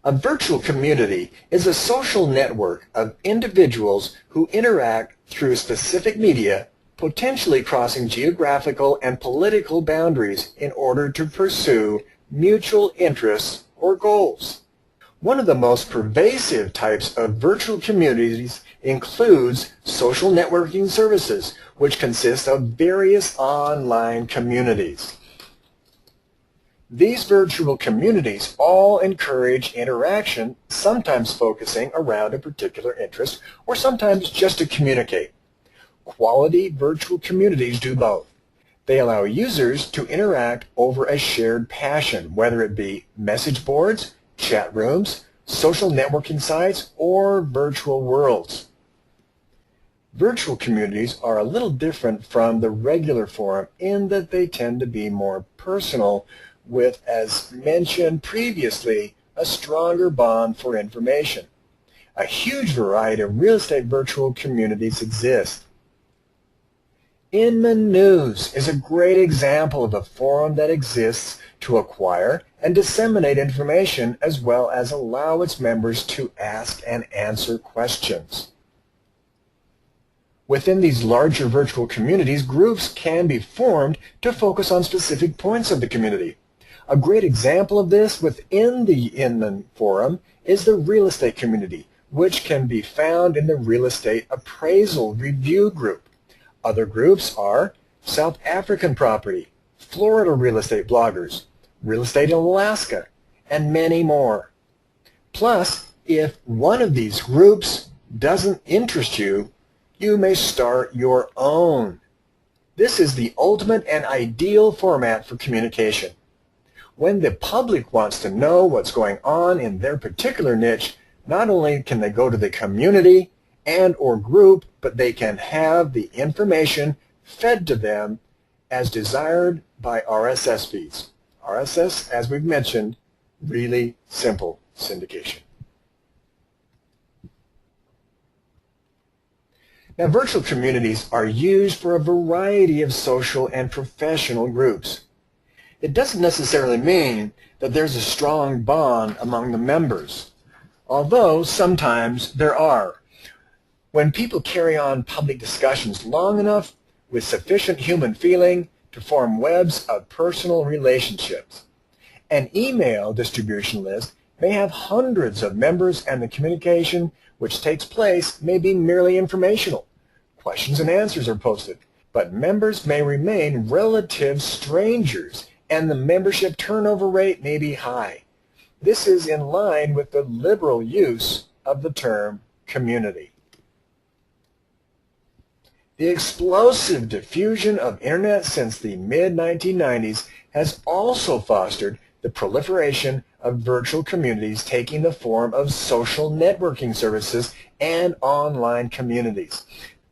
A virtual community is a social network of individuals who interact through specific media, potentially crossing geographical and political boundaries in order to pursue mutual interests or goals. One of the most pervasive types of virtual communities includes social networking services, which consist of various online communities. These virtual communities all encourage interaction, sometimes focusing around a particular interest, or sometimes just to communicate. Quality virtual communities do both. They allow users to interact over a shared passion, whether it be message boards, chat rooms, social networking sites, or virtual worlds. Virtual communities are a little different from the regular forum in that they tend to be more personal with, as mentioned previously, a stronger bond for information. A huge variety of real estate virtual communities exist. Inman News is a great example of a forum that exists to acquire and disseminate information as well as allow its members to ask and answer questions. Within these larger virtual communities, groups can be formed to focus on specific points of the community. A great example of this within the Inman Forum is the real estate community, which can be found in the Real Estate Appraisal Review Group. Other groups are South African property, Florida real estate bloggers, real estate in Alaska, and many more. Plus, if one of these groups doesn't interest you, you may start your own. This is the ultimate and ideal format for communication. When the public wants to know what's going on in their particular niche, not only can they go to the community and/or group, but they can have the information fed to them as desired by RSS feeds. RSS, as we've mentioned, really simple syndication. Now, virtual communities are used for a variety of social and professional groups. It doesn't necessarily mean that there's a strong bond among the members, although sometimes there are. When people carry on public discussions long enough with sufficient human feeling to form webs of personal relationships. An email distribution list may have hundreds of members, and the communication which takes place may be merely informational. Questions and answers are posted, but members may remain relative strangers, and the membership turnover rate may be high. This is in line with the liberal use of the term community. The explosive diffusion of Internet since the mid-1990s has also fostered the proliferation of virtual communities taking the form of social networking services and online communities.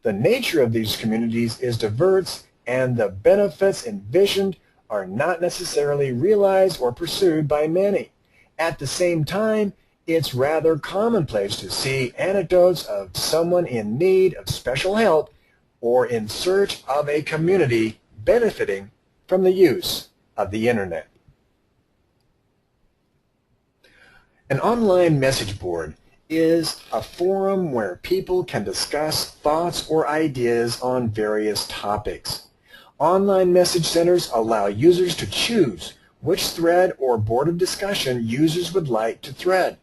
The nature of these communities is diverse, and the benefits envisioned are not necessarily realized or pursued by many. At the same time, it's rather commonplace to see anecdotes of someone in need of special help or in search of a community benefiting from the use of the Internet. An online message board is a forum where people can discuss thoughts or ideas on various topics. Online message centers allow users to choose which thread or board of discussion users would like to thread.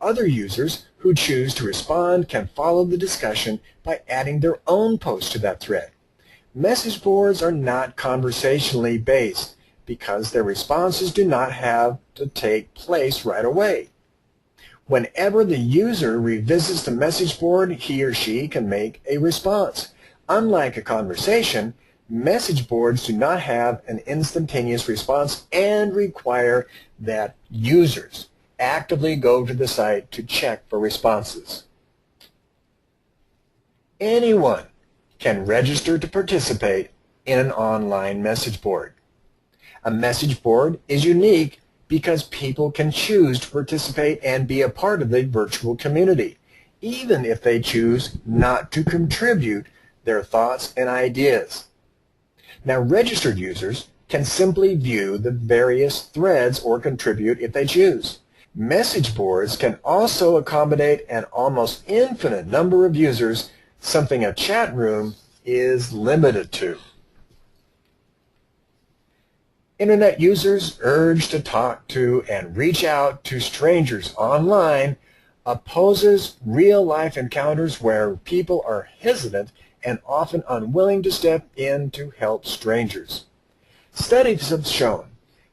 Other users who choose to respond can follow the discussion by adding their own post to that thread. Message boards are not conversationally based because their responses do not have to take place right away. Whenever the user revisits the message board, he or she can make a response. Unlike a conversation, message boards do not have an instantaneous response and require that users actively go to the site to check for responses. Anyone can register to participate in an online message board. A message board is unique because people can choose to participate and be a part of the virtual community, even if they choose not to contribute their thoughts and ideas. Now, registered users can simply view the various threads or contribute if they choose. Message boards can also accommodate an almost infinite number of users, something a chat room is limited to. Internet users urge to talk to and reach out to strangers online opposes real-life encounters where people are hesitant and often unwilling to step in to help strangers. Studies have shown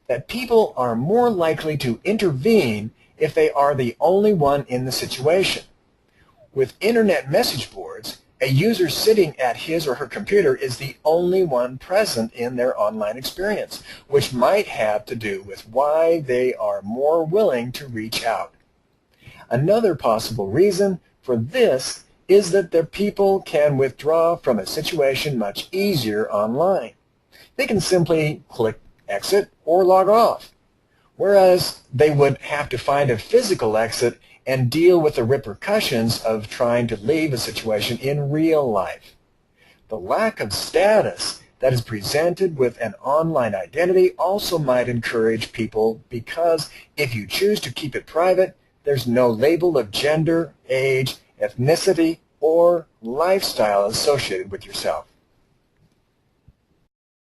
that people are more likely to intervene if they are the only one in the situation. With internet message boards, a user sitting at his or her computer is the only one present in their online experience, which might have to do with why they are more willing to reach out. Another possible reason for this is that the people can withdraw from a situation much easier online. They can simply click exit or log off, whereas they would have to find a physical exit and deal with the repercussions of trying to leave a situation in real life. The lack of status that is presented with an online identity also might encourage people because if you choose to keep it private, there's no label of gender, age, ethnicity, or lifestyle associated with yourself.